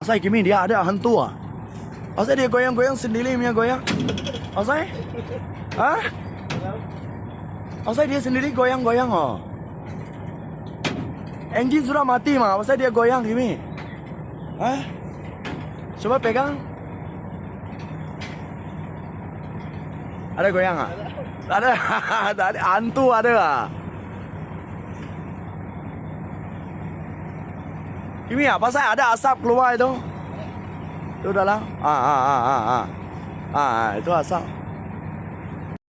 Asai Kimi dia ada hantu ah. Asai dia goyang-goyang sendiri punya goyang. Asai? Hah? Asai dia sendiri goyang-goyang oh. Engine sudah mati mah, asai dia goyang Kimi? Hah? Coba pegang. Ada goyang ah? Ada. Ada hantu ada ah. Kimi apa saya ada asap keluar itu? Itu dalam. Itu asap.